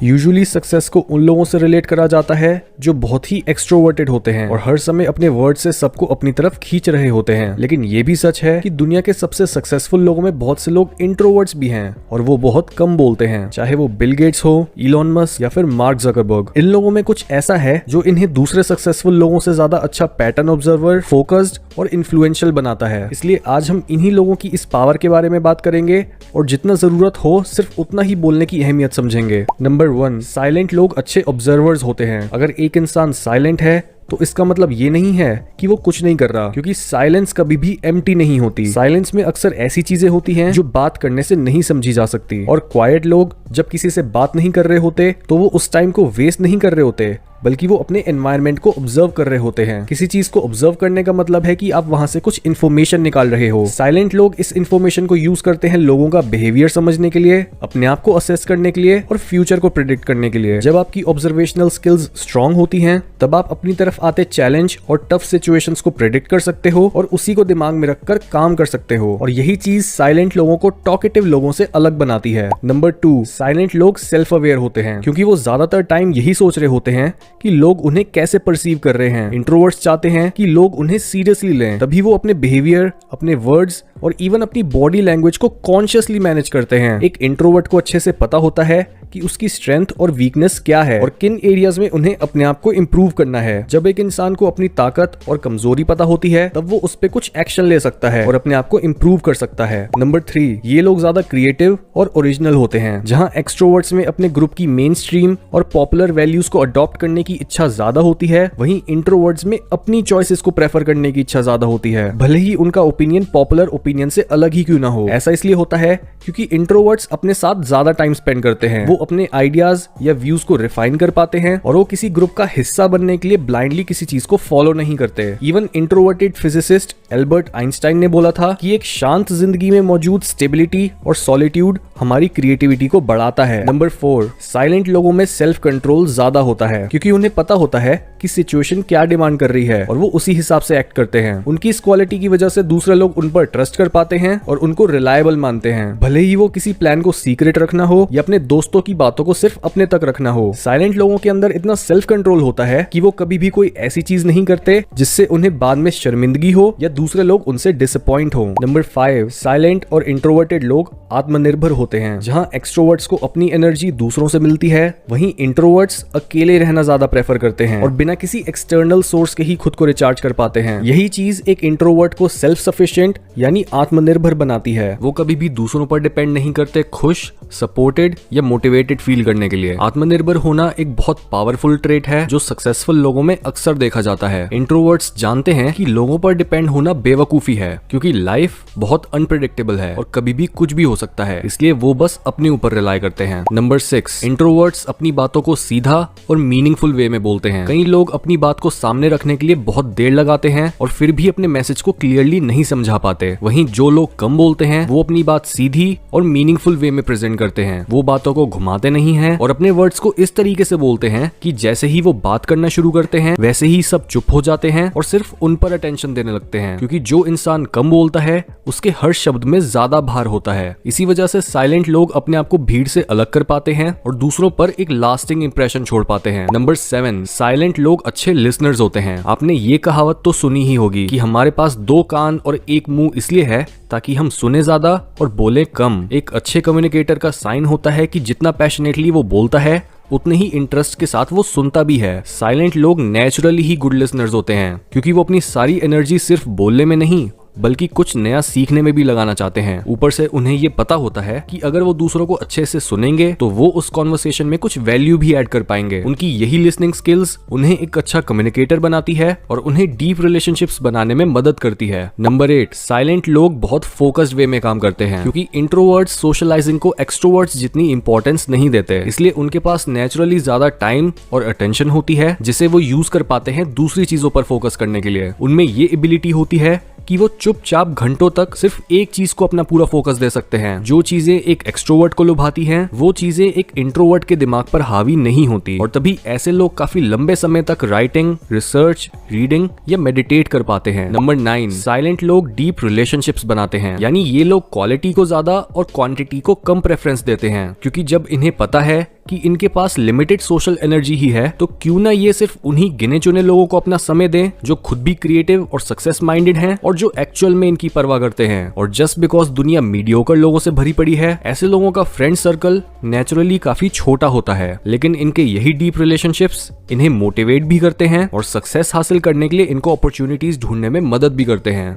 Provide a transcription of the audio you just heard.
Usually success को उन लोगों से रिलेट करा जाता है जो बहुत ही एक्सट्रोवर्टेड होते हैं और हर समय अपने वर्ड से सबको अपनी तरफ खींच रहे होते हैं। लेकिन ये भी सच है कि दुनिया के सबसे सक्सेसफुल लोगों में बहुत से लोग इंट्रोवर्ट्स भी हैं और वो बहुत कम बोलते हैं, चाहे वो बिल गेट्स हो, इलॉन मस्क या फिर मार्क जकरबर्ग। इन लोगों में कुछ ऐसा है जो इन्हें दूसरे सक्सेसफुल लोगों से ज्यादा अच्छा पैटर्न ऑब्जर्वर, फोकस्ड और इन्फ्लुएंशियल बनाता है। इसलिए आज हम इन्हीं लोगों की इस पावर के बारे में बात करेंगे और जितना जरूरत हो सिर्फ उतना ही बोलने की अहमियत समझेंगे। नंबर 1, साइलेंट लोग अच्छे ऑब्जर्वर्स होते हैं। अगर एक इंसान साइलेंट है तो इसका मतलब ये नहीं है कि वो कुछ नहीं कर रहा, क्योंकि साइलेंस कभी भी एम्प्टी नहीं होती। साइलेंस में अक्सर ऐसी चीजें होती हैं जो बात करने से नहीं समझी जा सकती। और क्वाइट लोग जब किसी से बात नहीं कर रहे होते तो वो उस टाइम को वेस्ट नहीं कर रहे होते, बल्कि वो अपने एनवायरनमेंट को ऑब्जर्व कर रहे होते हैं। किसी चीज को ऑब्जर्व करने का मतलब है कि आप वहां से कुछ इन्फॉर्मेशन निकाल रहे हो। साइलेंट लोग इस इन्फॉर्मेशन को यूज करते हैं लोगों का बिहेवियर समझने के लिए, अपने आप को असेस करने के लिए और फ्यूचर को प्रिडिक्ट करने के लिए। जब आपकी ऑब्जर्वेशनल स्किल्स स्ट्रांग होती हैं तब आप अपनी तरफ आते चैलेंज और टफ सिचुएशंस को प्रिडिक्ट कर सकते हो और उसी को दिमाग में रखकर काम कर सकते हो। और यही चीज साइलेंट लोगों को टॉकेटिव लोगों से अलग बनाती है। नंबर 2, साइलेंट लोग सेल्फ अवेयर होते हैं, क्योंकि वो ज्यादातर टाइम यही सोच रहे होते हैं कि लोग उन्हें कैसे परसीव कर रहे हैं। इंट्रोवर्ट्स चाहते हैं कि लोग उन्हें सीरियसली लें, तभी वो अपने बिहेवियर, अपने वर्ड्स और इवन अपनी बॉडी लैंग्वेज को कॉन्शियसली मैनेज करते हैं। एक इंट्रोवर्ट को अच्छे से पता होता है कि उसकी स्ट्रेंथ और वीकनेस क्या है और किन एरियाज में उन्हें अपने आप को इम्प्रूव करना है। जब एक इंसान को अपनी ताकत और कमजोरी पता होती है तब वो उस पे कुछ एक्शन ले सकता है और अपने आप को इम्प्रूव कर सकता है। नंबर 3, ये लोग ज्यादा क्रिएटिव और ओरिजिनल होते हैं। जहां एक्सट्रोवर्ट्स में अपने ग्रुप की मेन स्ट्रीम और पॉपुलर वैल्यूज को अडॉप्ट करने की इच्छा ज्यादा होती है, वहीं इंट्रोवर्ट्स में अपनी चॉइसेस को प्रेफर करने की इच्छा ज्यादा होती है, भले ही उनका ओपिनियन पॉपुलर ओपिनियन से अलग ही क्यों ना हो। ऐसा इसलिए होता है क्योंकि इंट्रोवर्ट्स अपने साथ ज्यादा टाइम स्पेंड करते हैं। वो अपने आइडियाज या व्यूज को रिफाइन कर पाते हैं और वो किसी ग्रुप का हिस्सा बनने के लिए ब्लाइंडली किसी चीज को फॉलो नहीं करते। Even introverted physicist Albert Einstein ने बोला था कि एक शांत जिंदगी में मौजूद स्टेबिलिटी और सॉलिट्यूड हमारी क्रिएटिविटी को बढ़ाता है। नंबर 4, साइलेंट लोगों में सेल्फ कंट्रोल ज्यादा होता है, क्योंकि उन्हें पता होता है कि सिचुएशन क्या डिमांड कर रही है और वो उसी हिसाब से एक्ट करते हैं। उनकी इस क्वालिटी की वजह से दूसरे लोग उन पर ट्रस्ट कर पाते हैं और उनको रिलायबल मानते हैं, भले ही वो किसी प्लान को सीक्रेट रखना हो या अपने दोस्तों की बातों को सिर्फ अपने तक रखना हो। साइलेंट लोगों के अंदर इतना सेल्फ कंट्रोल होता है कि वो कभी भी कोई ऐसी चीज नहीं करते जिससे उन्हें बाद में शर्मिंदगी हो या दूसरे लोग उनसे डिसअपॉइंट हो। नंबर 5, साइलेंट और इंट्रोवर्टेड लोग आत्मनिर्भर होते हैं। जहां एक्सट्रोवर्ट्स को अपनी एनर्जी दूसरों से मिलती है, वहीं इंट्रोवर्ट्स अकेले रहना ज्यादा प्रेफर करते हैं और बिना किसी एक्सटर्नल सोर्स के ही खुद को रिचार्ज कर पाते हैं। यही चीज एक इंट्रोवर्ट को सेल्फ सफिशिएंट यानी आत्मनिर्भर बनाती है। वो कभी भी दूसरों पर डिपेंड नहीं करते खुश, सपोर्टेड या मोटिवेटेड फील करने के लिए। आत्मनिर्भर होना एक बहुत पावरफुल ट्रेट है जो सक्सेसफुल लोगों में अक्सर देखा जाता है। इंट्रोवर्ट्स जानते हैं कि लोगों पर डिपेंड होना बेवकूफी है, क्योंकि लाइफ बहुत अनप्रेडिक्टेबल है और कभी भी कुछ भी हो सकता है, इसलिए वो बस अपने ऊपर रिलाई करते हैं। नंबर 6, इंट्रोवर्ट्स अपनी बातों को सीधा और मीनिंगफुल वे में बोलते हैं। कई लोग अपनी बात को सामने रखने के लिए बहुत देर लगाते हैं और फिर भी अपने मैसेज को क्लियरली नहीं समझा पाते। वहीं जो लोग कम बोलते हैं वो अपनी बात सीधी और मीनिंगफुल वे में प्रेजेंट करते हैं। वो बातों को घुमाते नहीं हैं और अपने वर्ड्स को इस तरीके से बोलते हैं कि जैसे ही वो बात करना शुरू करते हैं वैसे ही सब चुप हो जाते हैं और सिर्फ उन पर अटेंशन देने लगते हैं, क्योंकि जो इंसान कम बोलता है उसके हर शब्द में ज्यादा भार होता है। इसी वजह से साइलेंट लोग अपने आप को भीड़ से अलग कर पाते हैं और दूसरों पर एक लास्टिंग इंप्रेशन छोड़ पाते हैं। नंबर 7, साइलेंट लोग अच्छे लिसनर्स होते हैं। आपने ये कहावत तो सुनी ही होगी कि हमारे पास 2 कान और 1 मुंह इसलिए है ताकि हम सुने ज्यादा और बोले कम। एक अच्छे कम्युनिकेटर का साइन होता है कि जितना पैशनेटली वो बोलता है उतने ही इंटरेस्ट के साथ वो सुनता भी है। साइलेंट लोग नेचुरली ही गुड लिसनर्स होते हैं, क्योंकि वो अपनी सारी एनर्जी सिर्फ बोलने में नहीं बल्कि कुछ नया सीखने में भी लगाना चाहते हैं। ऊपर से उन्हें ये पता होता है कि अगर वो दूसरों को अच्छे से सुनेंगे तो वो उस कॉन्वर्सेशन में कुछ वैल्यू भी ऐड कर पाएंगे। उनकी यही लिसनिंग स्किल्स उन्हें एक अच्छा कम्युनिकेटर बनाती है और उन्हें डीप रिलेशनशिप्स बनाने में मदद करती है। नंबर 8, साइलेंट लोग बहुत फोकस्ड वे में काम करते हैं, क्योंकि इंट्रोवर्ट्स सोशलाइजिंग को एक्सट्रोवर्ट्स जितनी इंपॉर्टेंस नहीं देते, इसलिए उनके पास नेचुरली ज्यादा टाइम और अटेंशन होती है जिसे वो यूज कर पाते हैं दूसरी चीजों पर फोकस करने के लिए। उनमें ये एबिलिटी होती है कि वो चुपचाप घंटों तक सिर्फ एक चीज को अपना पूरा फोकस दे सकते हैं। जो चीजें एक एक्सट्रोवर्ट को लुभाती हैं, वो चीजें एक इंट्रोवर्ट के दिमाग पर हावी नहीं होती, और तभी ऐसे लोग काफी लंबे समय तक राइटिंग, रिसर्च, रीडिंग या मेडिटेट कर पाते हैं। नंबर 9, साइलेंट लोग डीप रिलेशनशिप्स बनाते हैं, यानी ये लोग क्वालिटी को ज्यादा और क्वांटिटी को कम प्रेफरेंस देते हैं, क्योंकि जब इन्हें पता है कि इनके पास लिमिटेड सोशल एनर्जी ही है, तो क्यों ना ये सिर्फ उन्हीं गिने चुने लोगों को अपना समय दें जो खुद भी क्रिएटिव और सक्सेस माइंडेड हैं और जो एक्चुअल में इनकी परवाह करते हैं। और जस्ट बिकॉज दुनिया मीडियोकर लोगों से भरी पड़ी है, ऐसे लोगों का फ्रेंड सर्कल नेचुरली काफी छोटा होता है, लेकिन इनके यही डीप रिलेशनशिप्स इन्हें मोटिवेट भी करते हैं और सक्सेस हासिल करने के लिए इनको अपॉर्चुनिटीज ढूंढने में मदद भी करते हैं।